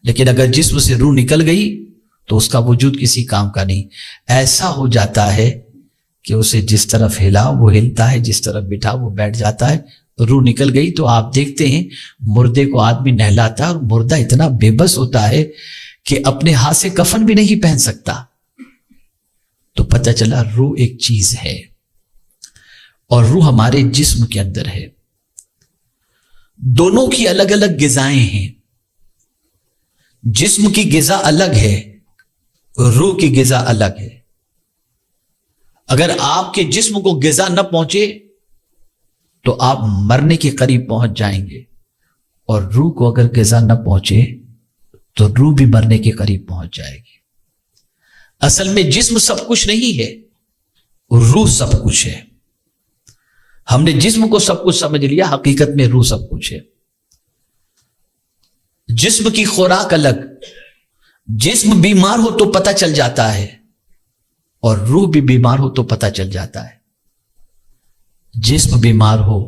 لیکن اگر جسم سے روح نکل گئی تو اس کا وجود کسی کام کا نہیں. ایسا ہو جاتا ہے کہ اسے جس طرف ہلا وہ ہلتا ہے، جس طرف بٹھا وہ بیٹھ جاتا ہے. روح نکل گئی تو آپ دیکھتے ہیں مردے کو آدمی نہلاتا ہے اور مردہ اتنا بے بس ہوتا ہے کہ اپنے ہاتھ سے کفن بھی نہیں پہن سکتا. تو پتہ چلا روح ایک چیز ہے اور روح ہمارے جسم کے اندر ہے. دونوں کی الگ الگ غذائیں ہیں. جسم کی غذا الگ ہے، روح کی غذا الگ ہے. اگر آپ کے جسم کو غذا نہ پہنچے تو آپ مرنے کے قریب پہنچ جائیں گے، اور روح کو اگر غذا نہ پہنچے تو روح بھی مرنے کے قریب پہنچ جائے گی. اصل میں جسم سب کچھ نہیں ہے، روح سب کچھ ہے. ہم نے جسم کو سب کچھ سمجھ لیا، حقیقت میں روح سب کچھ ہے. جسم کی خوراک الگ. جسم بیمار ہو تو پتہ چل جاتا ہے، اور روح بھی بیمار ہو تو پتہ چل جاتا ہے. جسم بیمار ہو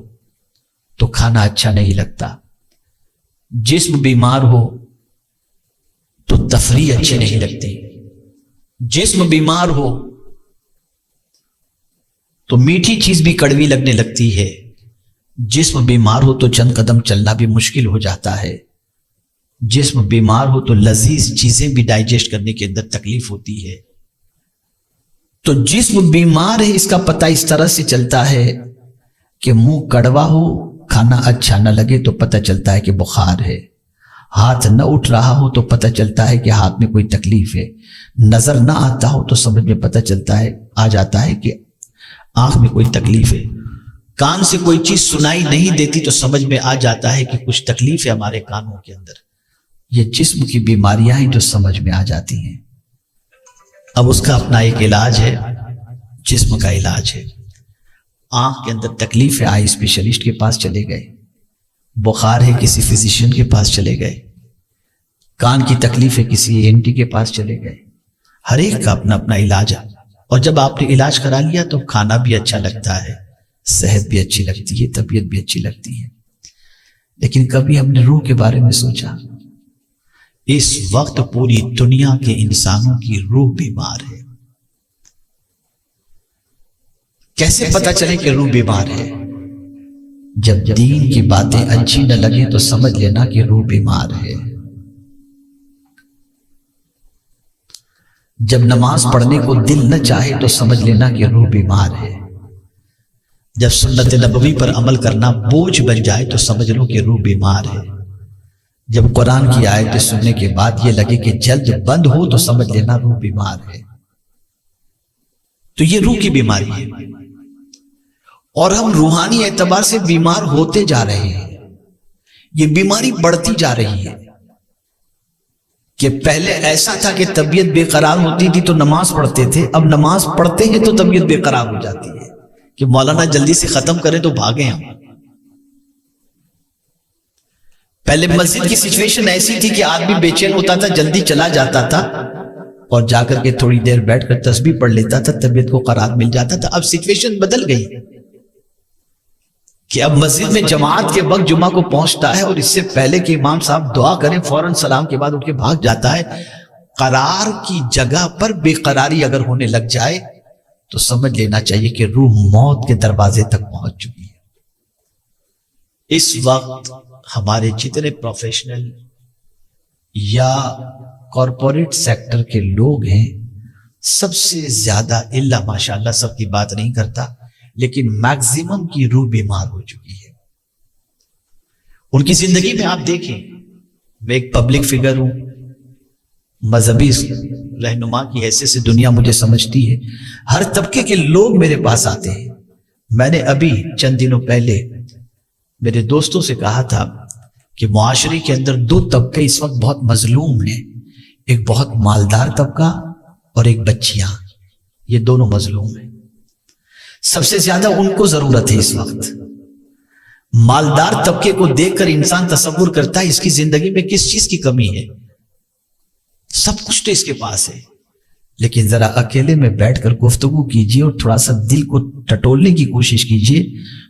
تو کھانا اچھا نہیں لگتا، جسم بیمار ہو تو تفریح اچھی نہیں لگتی، جسم بیمار ہو تو میٹھی چیز بھی کڑوی لگنے لگتی ہے، جسم بیمار ہو تو چند قدم چلنا بھی مشکل ہو جاتا ہے، جسم بیمار ہو تو لذیذ چیزیں بھی ڈائجسٹ کرنے کے اندر تکلیف ہوتی ہے. تو جسم بیمار ہے اس کا پتہ اس طرح سے چلتا ہے کہ منہ کڑوا ہو، کھانا اچھا نہ لگے تو پتہ چلتا ہے کہ بخار ہے. ہاتھ نہ اٹھ رہا ہو تو پتہ چلتا ہے کہ ہاتھ میں کوئی تکلیف ہے. نظر نہ آتا ہو تو سمجھ میں پتہ چلتا ہے، آ جاتا ہے کہ آنکھ میں کوئی تکلیف ہے. کان سے کوئی چیز سنائی نہیں دیتی تو سمجھ میں آ جاتا ہے کہ کچھ تکلیف ہے ہمارے کانوں کے اندر. یہ جسم کی بیماریاں ہیں جو سمجھ میں آ جاتی ہیں. اب اس کا اپنا ایک علاج ہے، جسم کا علاج ہے. آنکھ کے اندر تکلیف ہے، آئی اسپیشلسٹ کے پاس چلے گئے. بخار ہے، کسی فزیشین کے پاس چلے گئے. کان کی تکلیف ہے، کسی ENT کے پاس چلے گئے. ہر ایک کا اپنا اپنا علاج ہے. اور جب آپ نے علاج کرا لیا تو کھانا بھی اچھا لگتا ہے، صحت بھی اچھی لگتی ہے، طبیعت بھی اچھی لگتی ہے. لیکن کبھی ہم نے روح کے بارے میں سوچا؟ اس وقت پوری دنیا کے انسانوں کی روح بیمار ہے. کیسے پتہ چلے کہ روح بیمار ہے؟ جب دین کی باتیں اچھی نہ لگے تو سمجھ لینا کہ روح بیمار ہے. جب نماز پڑھنے کو دل نہ چاہے تو سمجھ لینا کہ روح بیمار ہے. جب سنت نبوی پر عمل کرنا بوجھ بن جائے تو سمجھ لو کہ روح بیمار ہے. جب قرآن کی آیتیں سننے کے بعد یہ لگے کہ جلد بند ہو تو سمجھ لینا روح بیمار ہے. تو یہ روح کی بیماری ہے، اور ہم روحانی اعتبار سے بیمار ہوتے جا رہے ہیں. یہ بیماری بڑھتی جا رہی ہے کہ پہلے ایسا تھا کہ طبیعت بے قرار ہوتی تھی تو نماز پڑھتے تھے، اب نماز پڑھتے ہیں تو طبیعت بے قرار ہو جاتی ہے کہ مولانا جلدی سے ختم کریں تو بھاگیں ہم. پہلے مسجد کی سچویشن ایسی تھی کہ آدمی بے چین ہوتا تھا، جلدی چلا جاتا تھا اور جا کر کے تھوڑی دیر بیٹھ کر تسبیح پڑھ لیتا تھا، طبیعت کو قرار مل جاتا تھا. اب سچویشن بدل گئی کہ اب مسجد میں جماعت کے وقت جمعہ کو پہنچتا ہے اور اس سے پہلے کہ امام صاحب دعا کریں فوراً سلام کے بعد اٹھ کے بھاگ جاتا ہے. قرار کی جگہ پر بے قراری اگر ہونے لگ جائے تو سمجھ لینا چاہیے کہ روح موت کے دروازے تک پہنچ چکی ہے. اس وقت ہمارے جتنے پروفیشنل یا کارپوریٹ سیکٹر کے لوگ ہیں، سب سے زیادہ الا ماشاءاللہ سب کی بات نہیں کرتا لیکن میکزیمم کی روح بیمار ہو چکی ہے. ان کی زندگی میں آپ دیکھیں، میں ایک پبلک فگر ہوں، مذہبی رہنما کی حیثیت سے دنیا مجھے سمجھتی ہے. ہر طبقے کے لوگ میرے پاس آتے ہیں. میں نے ابھی چند دنوں پہلے میرے دوستوں سے کہا تھا کہ معاشرے کے اندر دو طبقے اس وقت بہت مظلوم ہیں، ایک بہت مالدار طبقہ اور ایک بچیاں. یہ دونوں مظلوم ہیں. سب سے زیادہ ان کو ضرورت ہے اس وقت. مالدار طبقے کو دیکھ کر انسان تصور کرتا ہے اس کی زندگی میں کس چیز کی کمی ہے، سب کچھ تو اس کے پاس ہے. لیکن ذرا اکیلے میں بیٹھ کر گفتگو کیجئے اور تھوڑا سا دل کو ٹٹولنے کی کوشش کیجئے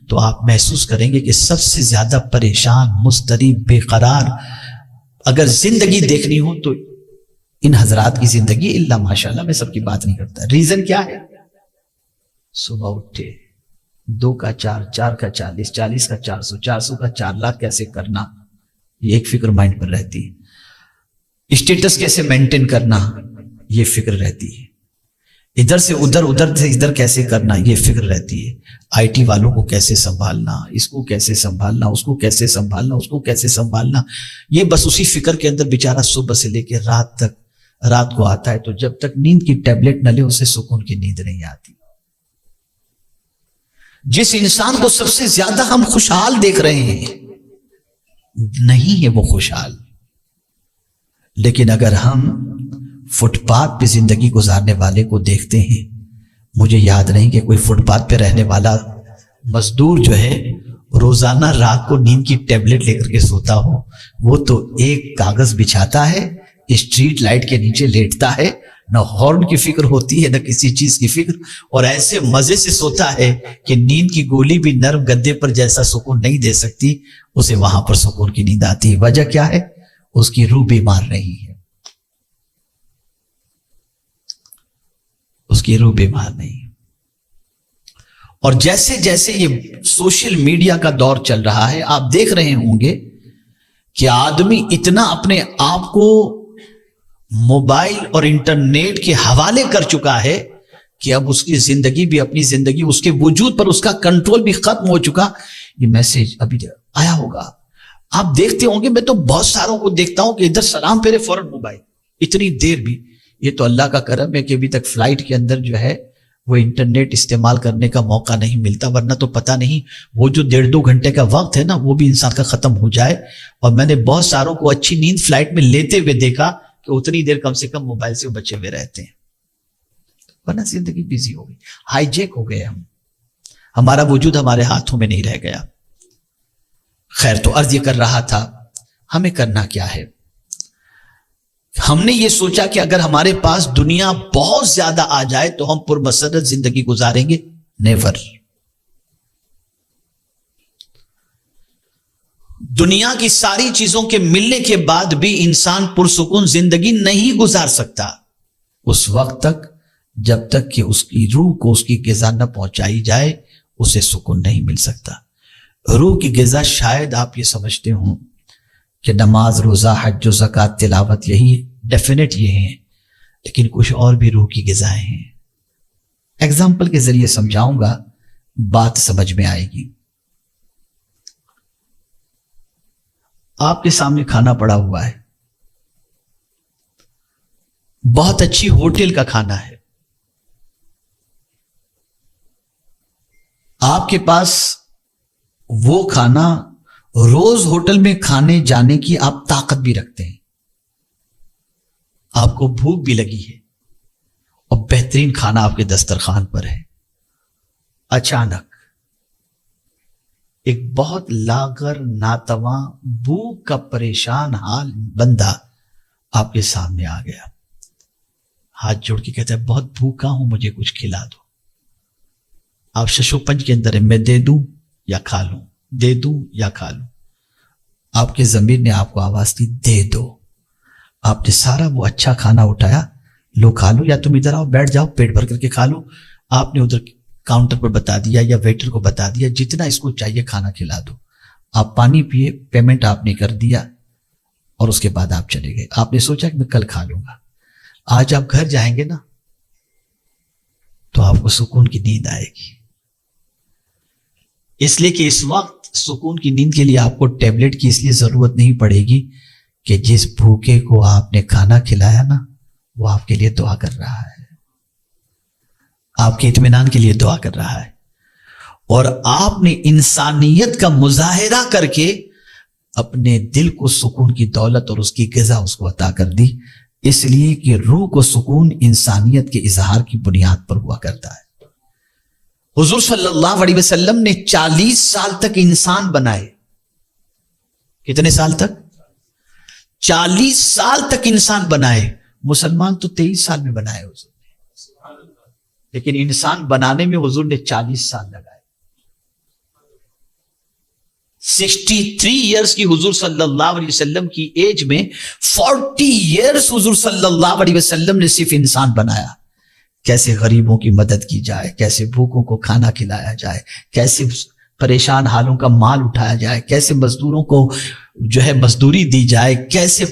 تو آپ محسوس کریں گے کہ سب سے زیادہ پریشان، مضطرب، بے قرار، اگر زندگی دیکھنی ہو تو ان حضرات کی زندگی اللہ ماشاءاللہ، میں سب کی بات نہیں کرتا. ریزن کیا ہے؟ صبح اٹھے 2 کا 4، 4 کا 40، 40 کا 400، 400 کا 4 لاکھ کیسے کرنا، یہ ایک فکر مائنڈ پر رہتی ہے. اسٹیٹس کیسے مینٹین کرنا، یہ فکر رہتی ہے. ادھر سے ادھر، ادھر سے ادھر کیسے کرنا، یہ فکر رہتی ہے. آئی ٹی والوں کو کیسے سنبھالنا، اس کو کیسے سنبھالنا، اس کو کیسے سنبھالنا، اس کو کیسے سنبھالنا، یہ بس اسی فکر کے اندر بیچارہ صبح سے لے کے رات تک. رات کو آتا ہے تو جب تک نیند کی ٹیبلٹ نہ لے اسے سکون کی نیند نہیں آتی. جس انسان کو سب سے زیادہ ہم خوشحال دیکھ رہے ہیں، نہیں ہے وہ خوشحال. لیکن اگر ہم فٹ پاتھ پہ زندگی گزارنے والے کو دیکھتے ہیں، مجھے یاد نہیں کہ کوئی فٹ پاتھ پہ رہنے والا مزدور جو ہے روزانہ رات کو نیند کی ٹیبلٹ لے کر کے سوتا ہو. وہ تو ایک کاغذ بچھاتا ہے، اسٹریٹ لائٹ کے نیچے لیٹتا ہے، نہ ہارن کی فکر ہوتی ہے نہ کسی چیز کی فکر، اور ایسے مزے سے سوتا ہے کہ نیند کی گولی بھی نرم گدے پر جیسا سکون نہیں دے سکتی، اسے وہاں پر سکون کی نیند آتی ہے. وجہ کیا ہے؟ اس کی روح بیمار نہیں ہے، اس کی روح بیمار نہیں. اور جیسے جیسے یہ سوشل میڈیا کا دور چل رہا ہے، آپ دیکھ رہے ہوں گے کہ آدمی اتنا اپنے آپ کو موبائل اور انٹرنیٹ کے حوالے کر چکا ہے کہ اب اس کی زندگی بھی، اپنی زندگی، اس کے وجود پر اس کا کنٹرول بھی ختم ہو چکا. یہ میسج ابھی آیا ہوگا، آپ دیکھتے ہوں گے. میں تو بہت ساروں کو دیکھتا ہوں کہ ادھر سلام پھیرے فوراً موبائل، اتنی دیر بھی. یہ تو اللہ کا کرم ہے کہ ابھی تک فلائٹ کے اندر جو ہے وہ انٹرنیٹ استعمال کرنے کا موقع نہیں ملتا، ورنہ تو پتہ نہیں وہ جو 1.5-2 گھنٹے کا وقت ہے نا، وہ بھی انسان کا ختم ہو جائے. اور میں نے بہت ساروں کو اچھی نیند فلائٹ میں لیتے ہوئے دیکھا کہ اتنی دیر کم سے کم موبائل سے بچے ہوئے رہتے ہیں، ورنہ زندگی بیزی ہو گئی، ہائی جیک ہو گئے ہم، ہمارا وجود ہمارے ہاتھوں میں نہیں رہ گیا. خیر، تو عرض یہ کر رہا تھا، ہمیں کرنا کیا ہے؟ ہم نے یہ سوچا کہ اگر ہمارے پاس دنیا بہت زیادہ آ جائے تو ہم پرمسرت زندگی گزاریں گے. نیور. دنیا کی ساری چیزوں کے ملنے کے بعد بھی انسان پرسکون زندگی نہیں گزار سکتا اس وقت تک جب تک کہ اس کی روح کو اس کی غذا نہ پہنچائی جائے، اسے سکون نہیں مل سکتا. روح کی غذا شاید آپ یہ سمجھتے ہوں کہ نماز، روزہ، حج و زکوٰۃ، تلاوت، یہی ڈیفینیٹ یہ ہیں، لیکن کچھ اور بھی روح کی غذائیں ہیں. ایگزامپل کے ذریعے سمجھاؤں گا، بات سمجھ میں آئے گی. آپ کے سامنے کھانا پڑا ہوا ہے، بہت اچھی ہوٹل کا کھانا ہے، آپ کے پاس وہ کھانا روز ہوٹل میں کھانے جانے کی آپ طاقت بھی رکھتے ہیں، آپ کو بھوک بھی لگی ہے اور بہترین کھانا آپ کے دسترخوان پر ہے. اچانک ایک بہت لاغر، ناتواں، بھوک کا پریشان حال بندہ آپ کے سامنے آ گیا، ہاتھ جوڑ کے کہتا ہے بہت بھوکا ہوں، مجھے کچھ کھلا دو. آپ ششو پنج کے اندر ہے، میں دے دوں یا کھا لوں، دے دوں یا کھا لوں. آپ کے ضمیر نے آپ کو آواز دی دے دو. آپ نے سارا وہ اچھا کھانا اٹھایا، لو کھا لو، یا تم ادھر آؤ بیٹھ جاؤ پیٹ بھر کر کے کھا لو. آپ نے ادھر کاؤنٹر پر بتا دیا یا ویٹر کو بتا دیا جتنا اس کو چاہیے کھانا کھلا دو. آپ پانی پیے، پیمنٹ آپ نے کر دیا اور اس کے بعد آپ چلے گئے. آپ نے سوچا کہ میں کل کھا لوں گا. آج آپ گھر جائیں گے نا تو آپ کو سکون کی نیند آئے گی، اس لیے کہ اس وقت سکون کی نیند کے لیے آپ کو ٹیبلٹ کی اس لیے ضرورت نہیں پڑے گی کہ جس بھوکے کو آپ نے کھانا کھلایا نا، وہ آپ کے لیے دعا کر رہا ہے، آپ کے اطمینان کے لیے دعا کر رہا ہے. اور آپ نے انسانیت کا مظاہرہ کر کے اپنے دل کو سکون کی دولت اور اس کی غذا اس کو عطا کر دی، اس لیے کہ روح کو سکون انسانیت کے اظہار کی بنیاد پر ہوا کرتا ہے. حضور صلی اللہ علیہ وسلم نے 40 سال تک انسان بنائے. کتنے سال تک؟ 40 سال تک انسان بنائے. مسلمان تو 23 سال میں بنائے حضور نے، لیکن انسان بنانے میں حضور نے 40 سال لگائے. 63 ایئرس کی حضور صلی اللہ علیہ وسلم کی ایج میں 40 ایئرس حضور صلی اللہ علیہ وسلم نے صرف انسان بنایا. کیسے غریبوں کی مدد کی جائے, کیسے بھوکوں کو کھانا کھلایا جائے, کیسے پریشان حالوں کا مال اٹھایا جائے, کیسے مزدوروں کو جو ہے مزدوری دی جائے, کیسے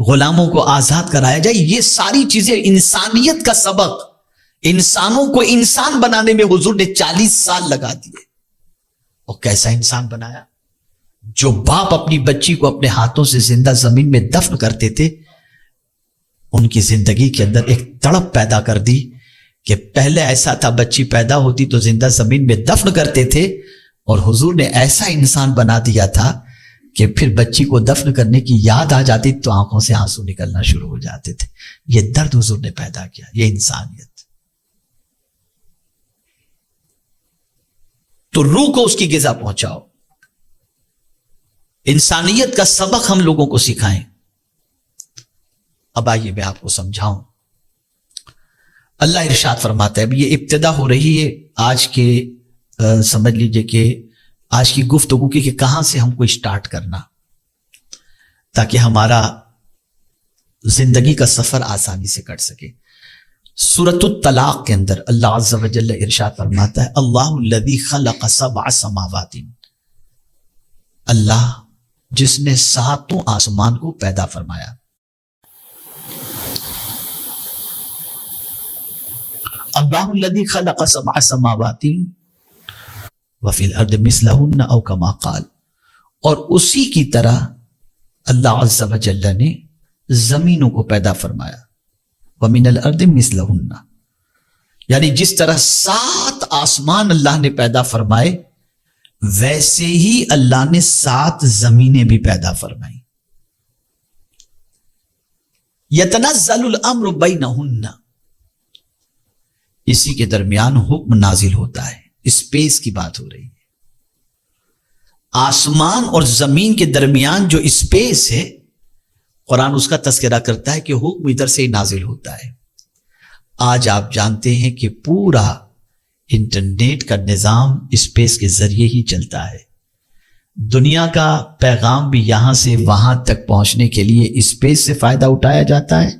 غلاموں کو آزاد کرایا جائے. یہ ساری چیزیں انسانیت کا سبق, انسانوں کو انسان بنانے میں حضور نے 40 سال لگا دیے. اور کیسا انسان بنایا؟ جو باپ اپنی بچی کو اپنے ہاتھوں سے زندہ زمین میں دفن کرتے تھے, ان کی زندگی کے اندر ایک تڑپ پیدا کر دی کہ پہلے ایسا تھا بچی پیدا ہوتی تو زندہ زمین میں دفن کرتے تھے, اور حضور نے ایسا انسان بنا دیا تھا کہ پھر بچی کو دفن کرنے کی یاد آ جاتی تو آنکھوں سے آنسو نکلنا شروع ہو جاتے تھے. یہ درد حضور نے پیدا کیا, یہ انسانیت. تو روح کو اس کی غذا پہنچاؤ, انسانیت کا سبق ہم لوگوں کو سکھائیں. اب آئیے میں آپ کو سمجھاؤں. اللہ ارشاد فرماتا ہے, یہ ابتدا ہو رہی ہے آج کے سمجھ لیجئے کہ آج کی گفتگو کی کہ کہاں سے ہم کو اسٹارٹ کرنا تاکہ ہمارا زندگی کا سفر آسانی سے کٹ سکے. سورۃ الطلاق کے اندر اللہ عز و جل ارشاد فرماتا ہے, اللہ الذی خلق 7 سماوات, اللہ جس نے 7 آسمان کو پیدا فرمایا. اللہ الذی خلق 7 سماوات وفی الارض مثلہن او کما قال, اور اسی کی طرح اللہ عز و جل نے زمینوں کو پیدا فرمایا. ومن الارض مثلہن, یعنی جس طرح 7 آسمان اللہ نے پیدا فرمائے ویسے ہی اللہ نے 7 زمینیں بھی پیدا فرمائی. یتنزل الامر بینہن, اسی کے درمیان حکم نازل ہوتا ہے. اسپیس کی بات ہو رہی ہے. آسمان اور زمین کے درمیان جو اسپیس ہے, قرآن اس کا تذکرہ کرتا ہے کہ حکم ادھر سے ہی نازل ہوتا ہے. آج آپ جانتے ہیں کہ پورا انٹرنیٹ کا نظام اسپیس کے ذریعے ہی چلتا ہے. دنیا کا پیغام بھی یہاں سے وہاں تک پہنچنے کے لیے اسپیس سے فائدہ اٹھایا جاتا ہے.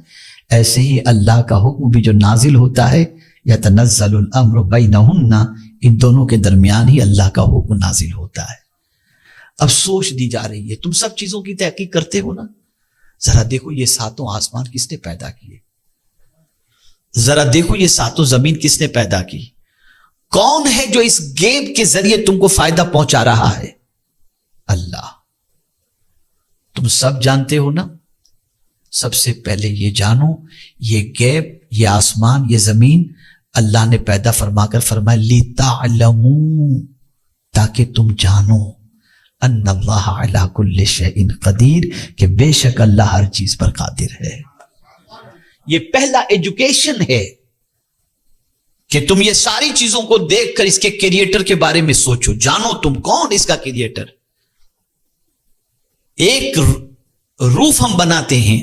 ایسے ہی اللہ کا حکم بھی جو نازل ہوتا ہے, یتنزل الامر بینہن, ان دونوں کے درمیان ہی اللہ کا حکم نازل ہوتا ہے. اب سوچ دی جا رہی ہے, تم سب چیزوں کی تحقیق کرتے ہو نا, ذرا دیکھو یہ 7 آسمان کس نے پیدا کیے, ذرا دیکھو یہ 7 زمین کس نے پیدا کی, کون ہے جو اس گیپ کے ذریعے تم کو فائدہ پہنچا رہا ہے؟ اللہ. تم سب جانتے ہو نا. سب سے پہلے یہ جانو, یہ گیپ, یہ آسمان, یہ زمین اللہ نے پیدا فرما کر فرمایا لِتَعْلَمُوا, تاکہ تم جانو ان اللہ علی کل شیء قدیر, کہ بے شک اللہ ہر چیز پر قادر ہے. یہ پہلا ایجوکیشن ہے کہ تم یہ ساری چیزوں کو دیکھ کر اس کے کریٹر کے بارے میں سوچو, جانو تم کون اس کا کریٹر. ایک روف ہم بناتے ہیں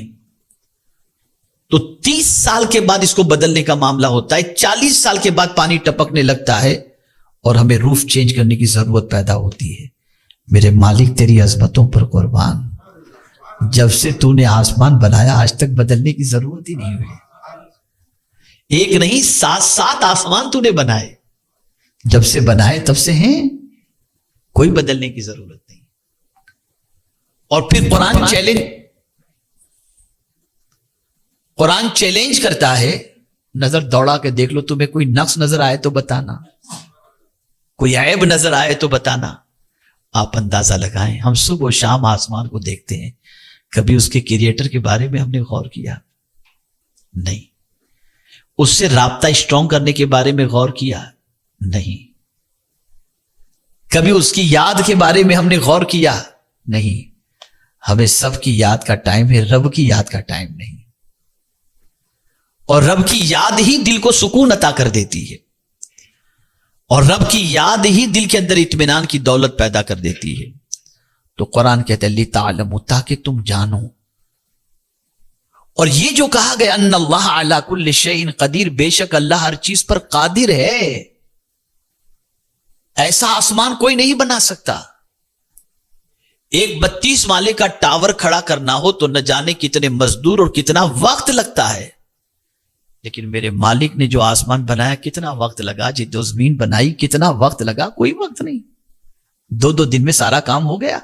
تو 30 سال کے بعد اس کو بدلنے کا معاملہ ہوتا ہے, 40 سال کے بعد پانی ٹپکنے لگتا ہے اور ہمیں روف چینج کرنے کی ضرورت پیدا ہوتی ہے. میرے مالک تیری عظمتوں پر قربان, جب سے تو نے آسمان بنایا آج تک بدلنے کی ضرورت ہی نہیں ہوئی. ایک نہیں 7 آسمان تو نے بنائے, جب سے بنائے تب سے ہیں, کوئی بدلنے کی ضرورت نہیں. اور پھر قرآن چیلنج کرتا ہے, نظر دوڑا کے دیکھ لو, تمہیں کوئی نقص نظر آئے تو بتانا, کوئی عیب نظر آئے تو بتانا. آپ اندازہ لگائیں, ہم صبح و شام آسمان کو دیکھتے ہیں, کبھی اس کے کریٹر کے بارے میں ہم نے غور کیا نہیں. اس سے رابطہ اسٹرانگ کرنے کے بارے میں غور کیا نہیں. کبھی اس کی یاد کے بارے میں ہم نے غور کیا نہیں. ہمیں سب کی یاد کا ٹائم ہے, رب کی یاد کا ٹائم نہیں. اور رب کی یاد ہی دل کو سکون عطا کر دیتی ہے, اور رب کی یاد ہی دل کے اندر اطمینان کی دولت پیدا کر دیتی ہے. تو قرآن کہتے ہیں لِتَعْلَمُوا, تاکہ تم جانو. اور یہ جو کہا گیا ان اللہ علی کل شیء قدیر, بے شک اللہ ہر چیز پر قادر ہے. ایسا آسمان کوئی نہیں بنا سکتا, ایک 32 مالے کا ٹاور کھڑا کرنا ہو تو نہ جانے کتنے مزدور اور کتنا وقت لگتا ہے، لیکن میرے مالک نے جو آسمان بنایا کتنا وقت لگا، جو زمین بنائی کتنا وقت لگا، کوئی وقت نہیں، 2 دن میں سارا کام ہو گیا۔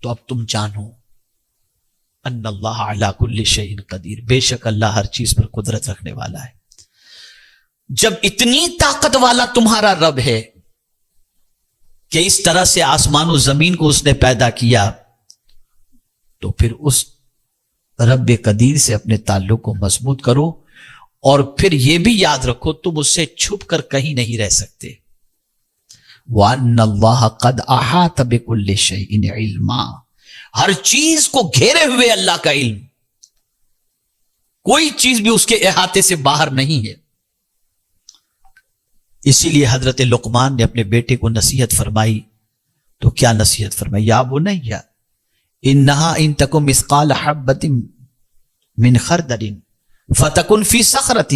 تو اب تم جانو ان اللہ علی کل شیء قدیر، بے شک اللہ ہر چیز پر قدرت رکھنے والا ہے۔ جب اتنی طاقت والا تمہارا رب ہے کہ اس طرح سے آسمان و زمین کو اس نے پیدا کیا، تو پھر اس رب قدیر سے اپنے تعلق کو مضبوط کرو، اور پھر یہ بھی یاد رکھو تم اس سے چھپ کر کہیں نہیں رہ سکتے۔ وَأَنَّ اللَّهَ قَدْ أَحَاطَ بِكُلِّ شَيْءٍ عِلْمًا، ہر چیز کو گھیرے ہوئے اللہ کا علم، کوئی چیز بھی اس کے احاطے سے باہر نہیں ہے۔ اسی لیے حضرت لقمان نے اپنے بیٹے کو نصیحت فرمائی، تو کیا نصیحت فرمائی؟ یا بنی انہا ان تکن مثقال حبۃ من خردل فتکن فی صخرۃ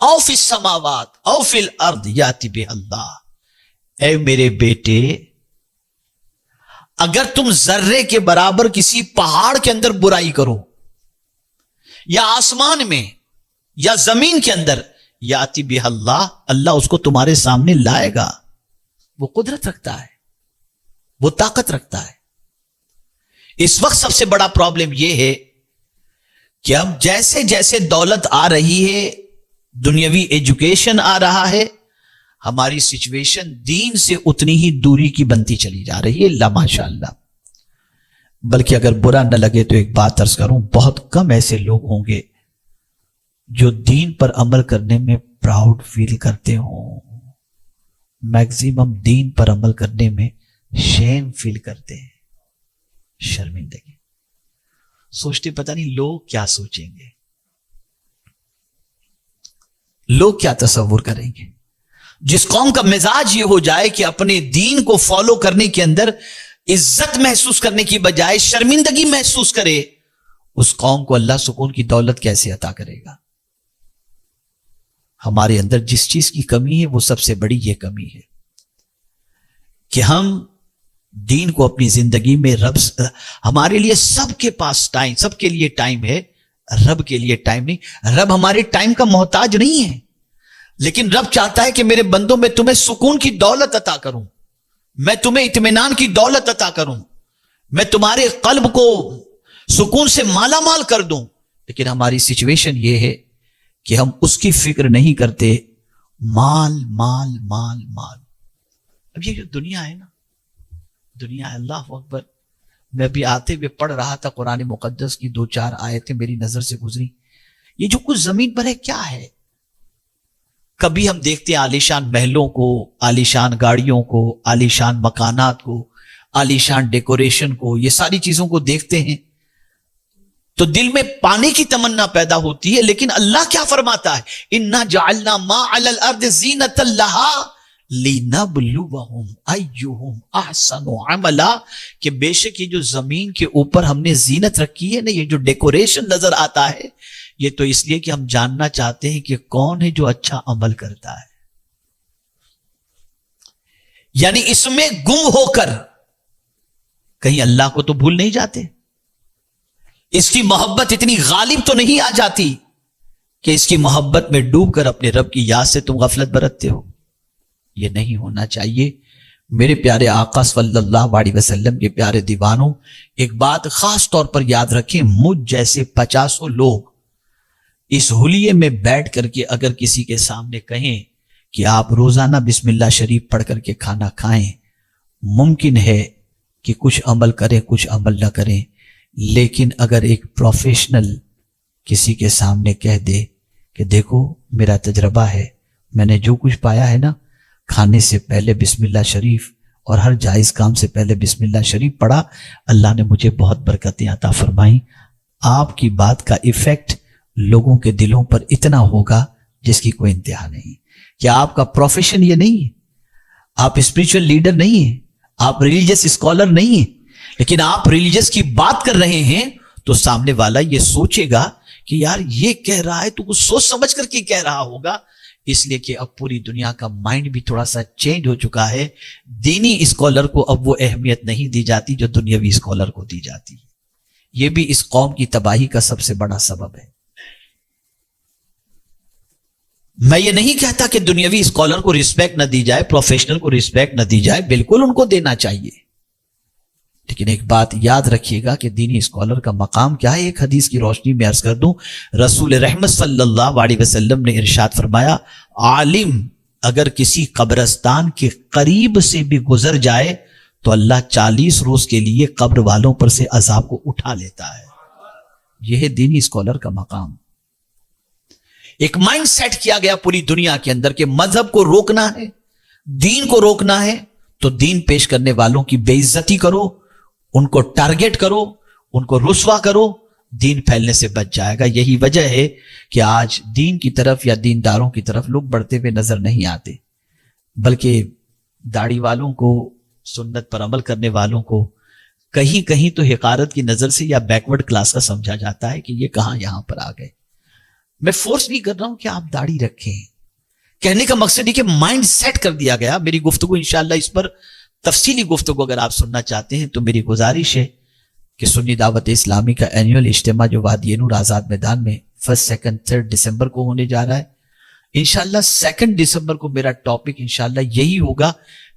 او فی السماوات او فی الارض یاتی بها اللہ۔ اے میرے بیٹے، اگر تم ذرے کے برابر کسی پہاڑ کے اندر برائی کرو، یا آسمان میں یا زمین کے اندر، یاتی بہ اللہ، اللہ اس کو تمہارے سامنے لائے گا۔ وہ قدرت رکھتا ہے، وہ طاقت رکھتا ہے۔ اس وقت سب سے بڑا پرابلم یہ ہے کہ اب جیسے جیسے دولت آ رہی ہے، دنیاوی ایجوکیشن آ رہا ہے، ہماری سچویشن دین سے اتنی ہی دوری کی بنتی چلی جا رہی ہے، لا ماشاء اللہ۔ بلکہ اگر برا نہ لگے تو ایک بات عرض کروں، بہت کم ایسے لوگ ہوں گے جو دین پر عمل کرنے میں پراؤڈ فیل کرتے ہوں، میکزیمم دین پر عمل کرنے میں شیم فیل کرتے ہیں، شرمندگی، سوچتے پتہ نہیں لوگ کیا سوچیں گے، لوگ کیا تصور کریں گے۔ جس قوم کا مزاج یہ ہو جائے کہ اپنے دین کو فالو کرنے کے اندر عزت محسوس کرنے کی بجائے شرمندگی محسوس کرے، اس قوم کو اللہ سکون کی دولت کیسے عطا کرے گا؟ ہمارے اندر جس چیز کی کمی ہے وہ سب سے بڑی یہ کمی ہے کہ ہم دین کو اپنی زندگی میں ہمارے لیے سب کے پاس ٹائم، سب کے لیے ٹائم ہے، رب کے لیے ٹائم نہیں۔ رب ہمارے ٹائم کا محتاج نہیں ہے، لیکن رب چاہتا ہے کہ میرے بندوں میں تمہیں سکون کی دولت عطا کروں، میں تمہیں اطمینان کی دولت عطا کروں، میں تمہارے قلب کو سکون سے مالا مال کر دوں۔ لیکن ہماری سچویشن یہ ہے کہ ہم اس کی فکر نہیں کرتے، مال مال مال مال۔ اب یہ جو دنیا ہے نا، دنیا ہے، اللہ اکبر، میں بھی آتے ہوئے پڑھ رہا تھا قرآن مقدس کی 2-4 آیتیں میری نظر سے گزری، یہ جو کچھ زمین پر ہے کیا ہے؟ کبھی ہم دیکھتے ہیں عالیشان محلوں کو، عالیشان گاڑیوں کو، عالیشان مکانات کو، عالیشان ڈیکوریشن کو، یہ ساری چیزوں کو دیکھتے ہیں تو دل میں پانے کی تمنا پیدا ہوتی ہے۔ لیکن اللہ کیا فرماتا ہے؟ اِنَّا جَعَلْنَا مَا عَلَى الْأَرْضِ زِينَةً لَهَا لِنَبْلُوَهُمْ أَيُّهُمْ أَحْسَنُ عَمَلًا، کہ بے شک یہ جو زمین کے اوپر ہم نے زینت رکھی ہے نا، یہ جو ڈیکوریشن نظر آتا ہے، یہ تو اس لیے کہ ہم جاننا چاہتے ہیں کہ کون ہے جو اچھا عمل کرتا ہے۔ یعنی اس میں گم ہو کر کہیں اللہ کو تو بھول نہیں جاتے، اس کی محبت اتنی غالب تو نہیں آ جاتی کہ اس کی محبت میں ڈوب کر اپنے رب کی یاد سے تم غفلت برتتے ہو۔ یہ نہیں ہونا چاہیے۔ میرے پیارے آقا صلی اللہ علیہ وسلم کے پیارے دیوانوں، ایک بات خاص طور پر یاد رکھیں، مجھ جیسے 50 لوگ اس حلیے میں بیٹھ کر کے اگر کسی کے سامنے کہیں کہ آپ روزانہ بسم اللہ شریف پڑھ کر کے کھانا کھائیں، ممکن ہے کہ کچھ عمل کریں کچھ عمل نہ کریں، لیکن اگر ایک پروفیشنل کسی کے سامنے کہہ دے کہ دیکھو میرا تجربہ ہے، میں نے جو کچھ پایا ہے نا، کھانے سے پہلے بسم اللہ شریف اور ہر جائز کام سے پہلے بسم اللہ شریف پڑھا، اللہ نے مجھے بہت برکتیں عطا فرمائیں، آپ کی بات کا ایفیکٹ لوگوں کے دلوں پر اتنا ہوگا جس کی کوئی انتہا نہیں۔ کیا آپ کا پروفیشن یہ نہیں ہے؟ آپ اسپریچول لیڈر نہیں ہیں، آپ ریلیجس اسکالر نہیں ہیں، لیکن آپ ریلیجس کی بات کر رہے ہیں تو سامنے والا یہ سوچے گا کہ یار یہ کہہ رہا ہے تو کچھ سوچ سمجھ کر کے کہہ رہا ہوگا، اس لیے کہ اب پوری دنیا کا مائنڈ بھی تھوڑا سا چینج ہو چکا ہے. دینی اسکالر کو اب وہ اہمیت نہیں دی جاتی جو دنیاوی اسکالر کو دی جاتی ہے. یہ بھی اس قوم کی تباہی کا سب سے بڑا سبب ہے. میں یہ نہیں کہتا کہ دنیاوی اسکالر کو رسپیکٹ نہ دی جائے, پروفیشنل کو رسپیکٹ نہ دی جائے, بالکل ان کو دینا چاہیے. لیکن ایک بات یاد رکھیے گا کہ دینی اسکالر کا مقام کیا ہے. ایک حدیث کی روشنی میں عرض کر دوں, رسول رحمت صلی اللہ علیہ وسلم نے ارشاد فرمایا, عالم اگر کسی قبرستان کے قریب سے بھی گزر جائے تو اللہ 40 روز کے لیے قبر والوں پر سے عذاب کو اٹھا لیتا ہے. یہ ہے دینی اسکالر کا مقام. ایک مائنڈ سیٹ کیا گیا پوری دنیا کے اندر کہ مذہب کو روکنا ہے, دین کو روکنا ہے, تو دین پیش کرنے والوں کی بے عزتی کرو, ان کو ٹارگٹ کرو, ان کو رسوا کرو, دین پھیلنے سے بچ جائے گا. یہی وجہ ہے کہ آج دین کی طرف یا دینداروں کی طرف لوگ بڑھتے ہوئے نظر نہیں آتے, بلکہ داڑھی والوں کو, سنت پر عمل کرنے والوں کو کہیں کہیں تو حقارت کی نظر سے یا بیکورڈ کلاس کا سمجھا جاتا ہے کہ یہ کہاں یہاں پر آ گئے. میں فورس نہیں کر رہا ہوں کہ آپ داڑھی رکھیں, کہنے کا مقصد یہ کہ مائنڈ سیٹ کر دیا گیا. میری گفتگو انشاءاللہ اس پر تفصیلی گفتگو اگر آپ سننا چاہتے ہیں تو میری گزارش ہے کہ سنی دعوت اسلامی کا اینیول اجتماع جو وادی نور آزاد میدان میں 1، 2، 3 دسمبر کو ہونے جا رہا ہے, انشاءاللہ 2 دسمبر کو میرا ٹاپک انشاءاللہ یہی ہوگا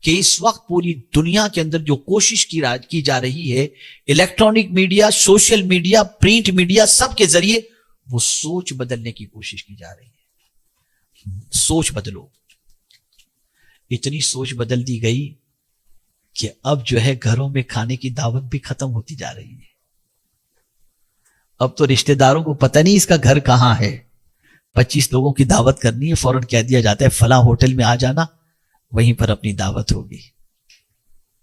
کہ اس وقت پوری دنیا کے اندر جو کوشش کی جا رہی ہے electronic media, social media, print media, سب کے ذریعے وہ سوچ بدلنے کی کوشش کی جا رہی ہے. سوچ بدلو. اتنی سوچ بدل دی گئی کہ اب جو ہے گھروں میں کھانے کی دعوت بھی ختم ہوتی جا رہی ہے. اب تو رشتہ داروں کو پتہ نہیں اس کا گھر کہاں ہے, 25 لوگوں کی دعوت کرنی ہے, فوراً کہہ دیا جاتا ہے فلاں ہوٹل میں آ جانا, وہیں پر اپنی دعوت ہوگی.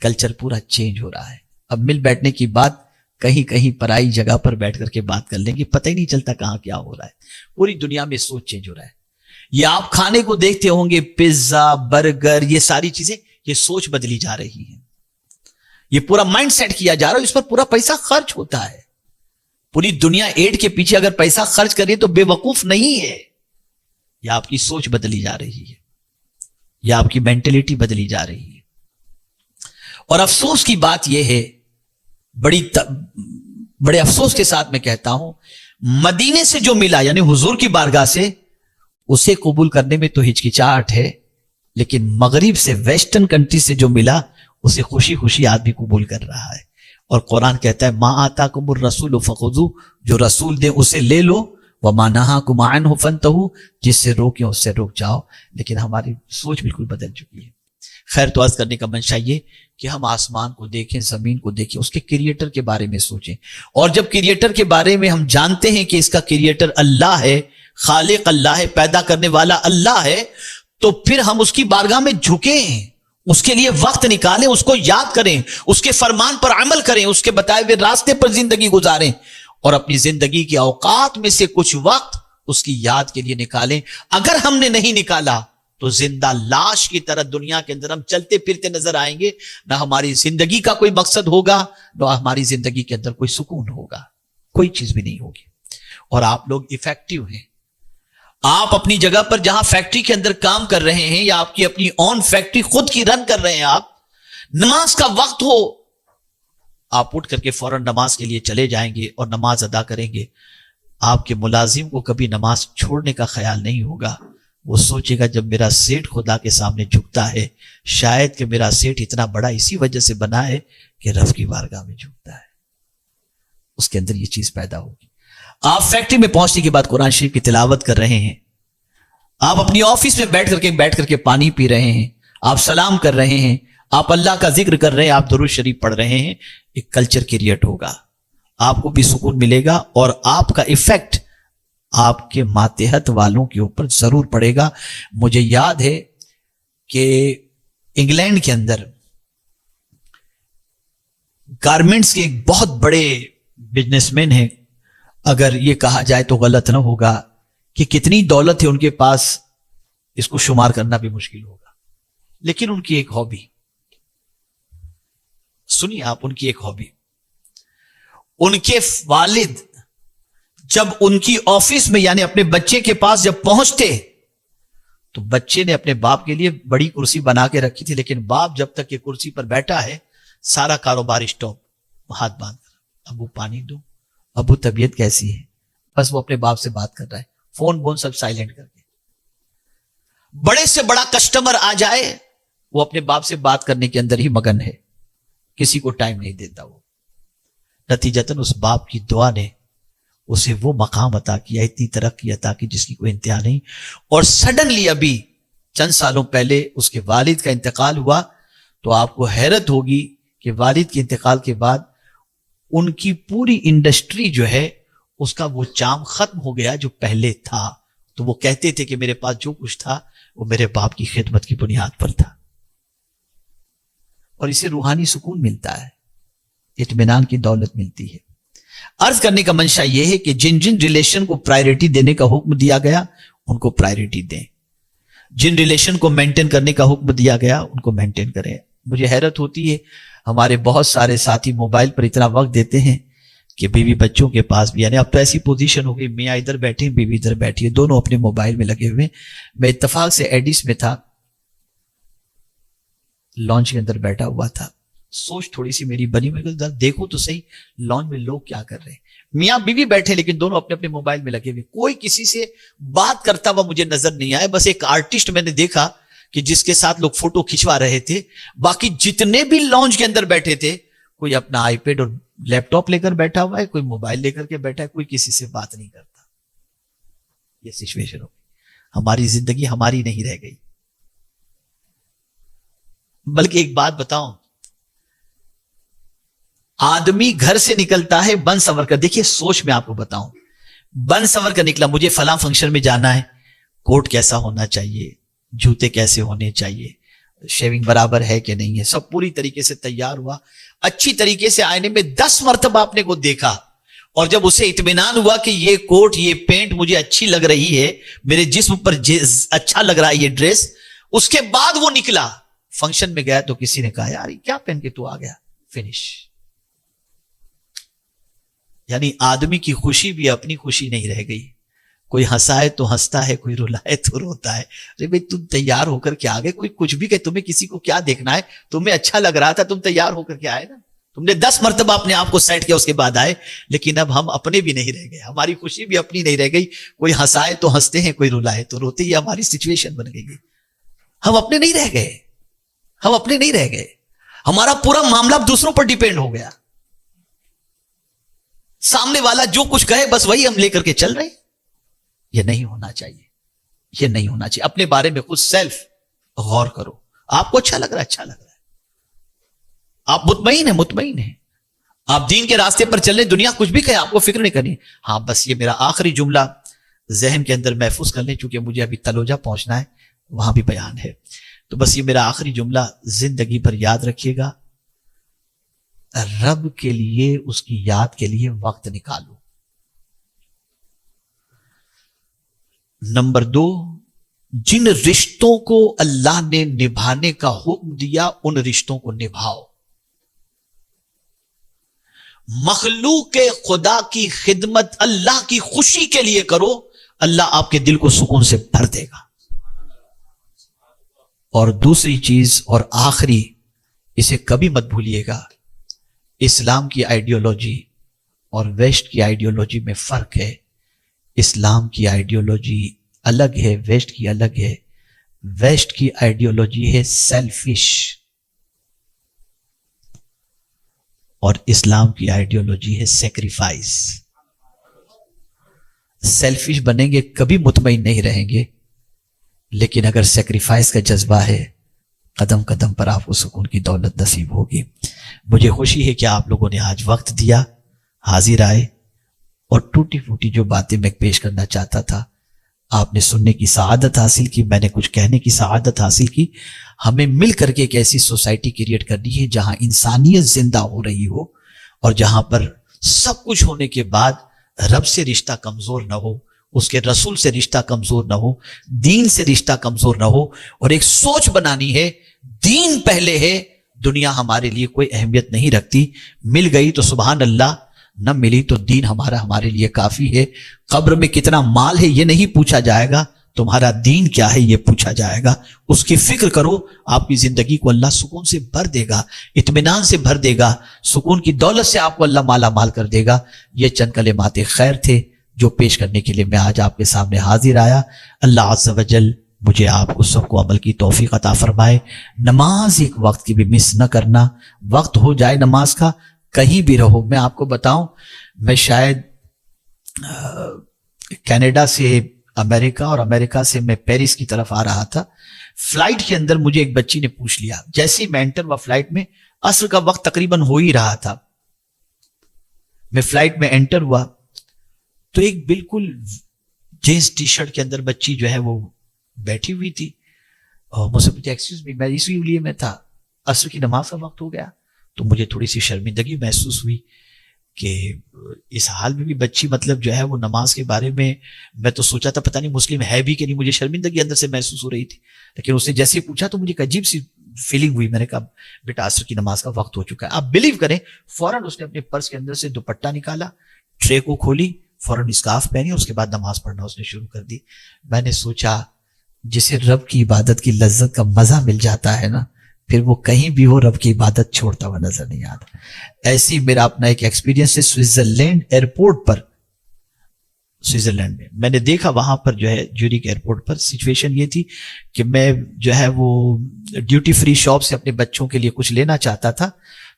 کلچر پورا چینج ہو رہا ہے. اب مل بیٹھنے کی بات کہیں کہیں پرائی جگہ پر بیٹھ کر کے بات کر لیں گے, پتہ ہی نہیں چلتا کہاں کیا ہو رہا ہے. پوری دنیا میں سوچ چینج ہو رہا ہے. یہ آپ کھانے کو دیکھتے ہوں گے, پیزا, برگر, یہ ساری چیزیں, یہ سوچ بدلی جا رہی ہے. یہ پورا مائنڈ سیٹ کیا جا رہا ہے, اس پر پورا پیسہ خرچ ہوتا ہے. پوری دنیا ایڈ کے پیچھے اگر پیسہ خرچ کرے تو بے وقوف نہیں ہے. یا آپ کی سوچ بدلی جا رہی ہے, یا آپ کی مینٹلٹی بدلی جا رہی ہے. اور افسوس کی بات یہ ہے, بڑے افسوس کے ساتھ میں کہتا ہوں, مدینے سے جو ملا یعنی حضور کی بارگاہ سے, اسے قبول کرنے میں تو ہچکچاہٹ ہے, لیکن مغرب سے, ویسٹرن کنٹری سے جو ملا اسے خوشی خوشی آدمی قبول کر رہا ہے. اور قرآن کہتا ہے ما آتاکم الرسول فخذوہ, جو رسول دے اسے لے لو, وما نہاکم عنہ فانتہوا, جس سے روکیں اس سے روک جاؤ. لیکن ہماری سوچ بالکل بدل چکی ہے. خیر, تو عرض کرنے کا منشا یہ کہ ہم آسمان کو دیکھیں, زمین کو دیکھیں, اس کے کریٹر کے بارے میں سوچیں. اور جب کریٹر کے بارے میں ہم جانتے ہیں کہ اس کا کریٹر اللہ ہے, خالق اللہ ہے, پیدا کرنے والا اللہ ہے, تو پھر ہم اس کی بارگاہ میں جھکیں, اس کے لیے وقت نکالیں, اس کو یاد کریں, اس کے فرمان پر عمل کریں, اس کے بتائے ہوئے راستے پر زندگی گزاریں, اور اپنی زندگی کے اوقات میں سے کچھ وقت اس کی یاد کے لیے نکالیں. اگر ہم نے نہیں نکالا تو زندہ لاش کی طرح دنیا کے اندر ہم چلتے پھرتے نظر آئیں گے. نہ ہماری زندگی کا کوئی مقصد ہوگا, نہ ہماری زندگی کے اندر کوئی سکون ہوگا, کوئی چیز بھی نہیں ہوگی. اور آپ لوگ افیکٹو ہیں. آپ اپنی جگہ پر جہاں فیکٹری کے اندر کام کر رہے ہیں, یا آپ کی اپنی اون فیکٹری خود کی رن کر رہے ہیں, آپ نماز کا وقت ہو, آپ اٹھ کر کے فوراً نماز کے لیے چلے جائیں گے اور نماز ادا کریں گے. آپ کے ملازم کو کبھی نماز چھوڑنے کا خیال نہیں ہوگا. وہ سوچے گا جب میرا سیٹ خدا کے سامنے جھکتا ہے, شاید کہ میرا سیٹ اتنا بڑا اسی وجہ سے بنا ہے کہ رب کی بارگاہ میں جھکتا ہے. اس کے اندر یہ چیز پیدا ہوگی. آپ فیکٹری میں پہنچنے کے بعد قرآن شریف کی تلاوت کر رہے ہیں, آپ اپنی آفس میں بیٹھ کر کے پانی پی رہے ہیں, آپ سلام کر رہے ہیں, آپ اللہ کا ذکر کر رہے ہیں, آپ درود شریف پڑھ رہے ہیں. ایک کلچر کریٹ ہوگا, آپ کو بھی سکون ملے گا, اور آپ کا ایفیکٹ آپ کے ماتحت والوں کے اوپر ضرور پڑے گا. مجھے یاد ہے کہ انگلینڈ کے اندر گارمنٹس کے ایک بہت بڑے بزنس مین ہیں, اگر یہ کہا جائے تو غلط نہ ہوگا کہ کتنی دولت ہے ان کے پاس, اس کو شمار کرنا بھی مشکل ہوگا. لیکن ان کی ایک ہابی سنیے آپ, ان کی ایک ہابی, ان کے والد جب ان کی آفس میں یعنی اپنے بچے کے پاس جب پہنچتے تو بچے نے اپنے باپ کے لیے بڑی کرسی بنا کے رکھی تھی، لیکن باپ جب تک یہ کرسی پر بیٹھا ہے سارا کاروبار اسٹاپ، ہاتھ باندھ کر، ابو پانی دو، ابو طبیعت کیسی ہے، بس وہ اپنے باپ سے بات کر رہا ہے، فون بون سب سائلنٹ کر کے. بڑے سے بڑا کسٹمر آ جائے وہ اپنے باپ سے بات کرنے کے اندر ہی مگن ہے، کسی کو ٹائم نہیں دیتا وہ. نتیجتاً اس باپ کی دعا نے اسے وہ مقام عطا کیا، اتنی ترقی عطا کی جس کی کوئی انتہا نہیں. اور سڈنلی ابھی چند سالوں پہلے اس کے والد کا انتقال ہوا، تو آپ کو حیرت ہوگی کہ والد کے انتقال کے بعد ان کی پوری انڈسٹری جو ہے اس کا وہ چام ختم ہو گیا جو پہلے تھا. تو وہ کہتے تھے کہ میرے پاس جو کچھ تھا وہ میرے باپ کی خدمت کی بنیاد پر تھا. اور اسے روحانی سکون ملتا ہے، اطمینان کی دولت ملتی ہے. عرض کرنے کا منشا یہ ہے کہ جن جن ریلیشن کو پرائیورٹی دینے کا حکم دیا گیا ان کو پرائیورٹی دیں، جن ریلیشن کو مینٹین کرنے کا حکم دیا گیا ان کو مینٹین کریں. مجھے حیرت ہوتی ہے، ہمارے بہت سارے ساتھی موبائل پر اتنا وقت دیتے ہیں کہ بیوی بچوں کے پاس بھی، یعنی اب تو ایسی پوزیشن ہو گئی میاں ادھر بیٹھے ہیں بیوی ادھر بیٹھی ہے، دونوں اپنے موبائل میں لگے ہوئے. میں اتفاق سے ایڈیس میں تھا، لانچ کے اندر بیٹھا ہوا تھا، سوچ تھوڑی سی میری بنی، میں کہا دیکھو تو صحیح لانچ میں لوگ کیا کر رہے ہیں. میاں بیوی بیٹھے لیکن دونوں اپنے اپنے موبائل میں لگے ہوئے، کوئی کسی سے بات کرتا ہوا مجھے نظر نہیں آیا. بس ایک آرٹسٹ میں نے دیکھا کہ جس کے ساتھ لوگ فوٹو کھنچوا رہے تھے، باقی جتنے بھی لانچ کے اندر بیٹھے تھے کوئی اپنا آئی پیڈ اور لیپ ٹاپ لے کر بیٹھا ہوا ہے، کوئی موبائل لے کر کے بیٹھا ہے، کوئی کسی سے بات نہیں کرتا. یہ سچویشن ہو گئی، ہماری زندگی ہماری نہیں رہ گئی. بلکہ ایک بات بتاؤں، آدمی گھر سے نکلتا ہے بن سنور کر، دیکھیے سوچ میں آپ کو بتاؤں، بن سنور کر نکلا، مجھے فلاں فنکشن میں جانا ہے، کوٹ کیسا ہونا چاہیے، جوتے کیسے ہونے چاہیے، شیونگ برابر ہے کہ نہیں ہے، سب پوری طریقے سے تیار ہوا، اچھی طریقے سے آئینے میں 10 مرتبہ اپنے کو دیکھا، اور جب اسے اطمینان ہوا کہ یہ کوٹ یہ پینٹ مجھے اچھی لگ رہی ہے، میرے جسم پر اچھا لگ رہا ہے یہ ڈریس، اس کے بعد وہ نکلا. فنکشن میں گیا تو کسی نے کہا یار کیا پہن کے تو آ گیا، فنش. یعنی آدمی کی خوشی بھی اپنی خوشی نہیں رہ گئی. کوئی ہنسائے تو ہنستا ہے، کوئی رلائے تو روتا ہے. ارے بھائی تم تیار ہو کر کے آگے، کوئی کچھ بھی کہ تمہیں کسی کو کیا دیکھنا ہے، تمہیں اچھا لگ رہا تھا، تم تیار ہو کر کے آئے نا، تم نے 10 مرتبہ اپنے آپ کو سیٹ کیا اس کے بعد آئے. لیکن اب ہم اپنے بھی نہیں رہ گئے، ہماری خوشی بھی اپنی نہیں رہ گئی. کوئی ہنسائے تو ہنستے ہیں، کوئی رلائے تو روتے. یہ ہماری سچویشن بن گئی. ہم اپنے نہیں رہ گئے، ہم اپنے نہیں رہ گئے. ہمارا پورا معاملہ اب دوسروں پر ڈیپینڈ ہو گیا. سامنے والا جو کچھ کہے بس وہی ہم لے کر کے چل رہے. یہ نہیں ہونا چاہیے، یہ نہیں ہونا چاہیے. اپنے بارے میں خود سیلف غور کرو. آپ کو اچھا لگ رہا ہے، اچھا لگ رہا ہے، آپ مطمئن ہیں، آپ دین کے راستے پر چل رہے، دنیا کچھ بھی کہے آپ کو فکر نہیں کرنی. ہاں بس یہ میرا آخری جملہ ذہن کے اندر محفوظ کر لیں، چونکہ مجھے ابھی تلوجہ پہنچنا ہے، وہاں بھی بیان ہے. تو بس یہ میرا آخری جملہ زندگی پر یاد رکھیے گا، رب کے لیے، اس کی یاد کے لیے وقت نکالو. نمبر 2، جن رشتوں کو اللہ نے نبھانے کا حکم دیا ان رشتوں کو نبھاؤ. مخلوق خدا کی خدمت اللہ کی خوشی کے لیے کرو، اللہ آپ کے دل کو سکون سے بھر دے گا. اور دوسری چیز اور آخری، اسے کبھی مت بھولیے گا، اسلام کی آئیڈیالوجی اور ویسٹ کی آئیڈیالوجی میں فرق ہے. اسلام کی آئیڈیالوجی الگ ہے، ویسٹ کی الگ ہے. ویسٹ کی آئیڈیالوجی ہے سیلفش، اور اسلام کی آئیڈیالوجی ہے سیکریفائس. سیلفش بنیں گے کبھی مطمئن نہیں رہیں گے، لیکن اگر سیکریفائس کا جذبہ ہے قدم قدم پر آپ کو سکون کی دولت نصیب ہوگی. مجھے خوشی ہے کہ آپ لوگوں نے آج وقت دیا، حاضر آئے، اور ٹوٹی پھوٹی جو باتیں میں پیش کرنا چاہتا تھا آپ نے سننے کی سعادت حاصل کی، میں نے کچھ کہنے کی سعادت حاصل کی. ہمیں مل کر کے ایک ایسی سوسائٹی کریٹ کرنی ہے جہاں انسانیت زندہ ہو رہی ہو، اور جہاں پر سب کچھ ہونے کے بعد رب سے رشتہ کمزور نہ ہو، اس کے رسول سے رشتہ کمزور نہ ہو، دین سے رشتہ کمزور نہ ہو. اور ایک سوچ بنانی ہے، دین پہلے ہے، دنیا ہمارے لیے کوئی اہمیت نہیں رکھتی. مل گئی تو سبحان اللہ، نہ ملی تو دین ہمارے لیے کافی ہے. قبر میں کتنا مال ہے یہ نہیں پوچھا جائے گا، تمہارا دین کیا ہے یہ پوچھا جائے گا. اس کی فکر کرو, آپ کی زندگی کو اللہ سکون سے بھر دے گا, اطمینان سے بھر دے گا, سکون کی دولت سے آپ کو اللہ مالا مال کر دے گا. یہ چند کلمات خیر تھے جو پیش کرنے کے لیے میں آج آپ کے سامنے حاضر آیا. اللہ عز و جل مجھے آپ کو سب کو عمل کی توفیق عطا فرمائے. نماز ایک وقت کی بھی مس نہ کرنا. وقت ہو جائے نماز کا, کہیں بھی رہو. میں آپ کو بتاؤں, میں شاید کینیڈا سے امریکہ اور امریکہ سے میں پیرس کی طرف آ رہا تھا. فلائٹ کے اندر مجھے ایک بچی نے پوچھ لیا, جیسے ہی میں انٹر ہوا فلائٹ میں, عصر کا وقت تقریباً ہو ہی رہا تھا, میں فلائٹ میں انٹر ہوا تو ایک بالکل جینس ٹی شرٹ کے اندر بچی جو ہے وہ بیٹھی ہوئی تھی, اور مجھ سے پوچھا ایکسکیوز می, میں اسی لیے میں تھا, عصر کی نماز کا وقت ہو گیا. تو مجھے تھوڑی سی شرمندگی محسوس ہوئی کہ اس حال میں بھی بچی مطلب جو ہے وہ نماز کے بارے میں تو سوچا تھا پتہ نہیں مسلم ہے بھی کہ نہیں, مجھے شرمندگی اندر سے محسوس ہو رہی تھی. لیکن اس نے جیسے ہی پوچھا تو مجھے ایک عجیب سی فیلنگ ہوئی. میں نے کہا بیٹا عصر کی نماز کا وقت ہو چکا ہے. آپ بلیو کریں, فوراً اس نے اپنے پرس کے اندر سے دوپٹہ نکالا, ٹرے کو کھولی, فوراً اسکارف پہنی, اس کے بعد نماز پڑھنا اس نے شروع کر دی. میں نے سوچا جسے رب کی عبادت کی لذت کا مزہ مل جاتا ہے نا, پھر وہ کہیں بھی ہو رب کی عبادت چھوڑتا ہوا نظر نہیں آتا. ایسی میرا اپنا ایک ایکسپیرینس ہے سوئٹزرلینڈ ایئرپورٹ پر. سوئٹزرلینڈ میں نے دیکھا وہاں پر جو ہے زیورخ ایئرپورٹ پر سچویشن یہ تھی کہ میں جو ہے وہ ڈیوٹی فری شاپ سے اپنے بچوں کے لیے کچھ لینا چاہتا تھا.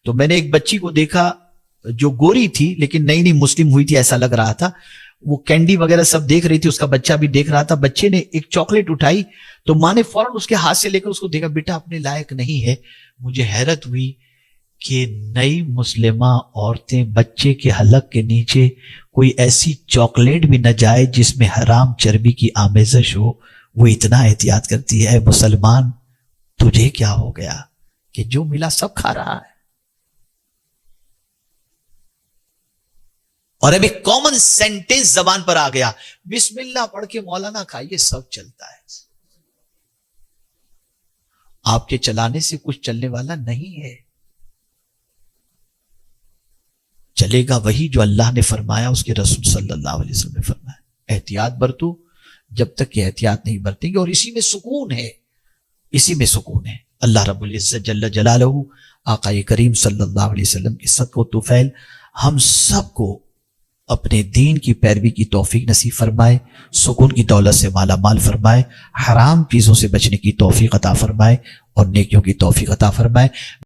تو میں نے ایک بچی کو دیکھا جو گوری تھی لیکن نئی نئی مسلم ہوئی تھی ایسا لگ رہا تھا. وہ کینڈی وغیرہ سب دیکھ رہی تھی, اس کا بچہ بھی دیکھ رہا تھا. بچے نے ایک چاکلیٹ اٹھائی تو ماں نے فوراً اس کے ہاتھ سے لے کر اس کو دیکھا, بیٹا اپنے لائق نہیں ہے. مجھے حیرت ہوئی کہ نئی مسلمہ عورتیں بچے کے حلق کے نیچے کوئی ایسی چاکلیٹ بھی نہ جائے جس میں حرام چربی کی آمیزش ہو, وہ اتنا احتیاط کرتی ہے. مسلمان تجھے کیا ہو گیا کہ جو ملا سب کھا رہا ہے. اور اب ایک کامن سینٹنس زبان پر آ گیا, بسم اللہ پڑھ کے مولانا کھائیے, سب چلتا ہے. آپ کے چلانے سے کچھ چلنے والا نہیں ہے. چلے گا وہی جو اللہ نے فرمایا, اس کے رسول صلی اللہ علیہ وسلم نے فرمایا. احتیاط برتو جب تک کہ احتیاط نہیں برتیں گے, اور اسی میں سکون ہے, اسی میں سکون ہے. اللہ رب العزت جل جلالہ آقا کریم صلی اللہ علیہ وسلم کے صدقہ و طفیل ہم سب کو اپنے دین کی پیروی کی توفیق نصیب فرمائے, سکون کی دولت سے مالا مال فرمائے, حرام چیزوں سے بچنے کی توفیق عطا فرمائے, اور نیکیوں کی توفیق عطا فرمائے.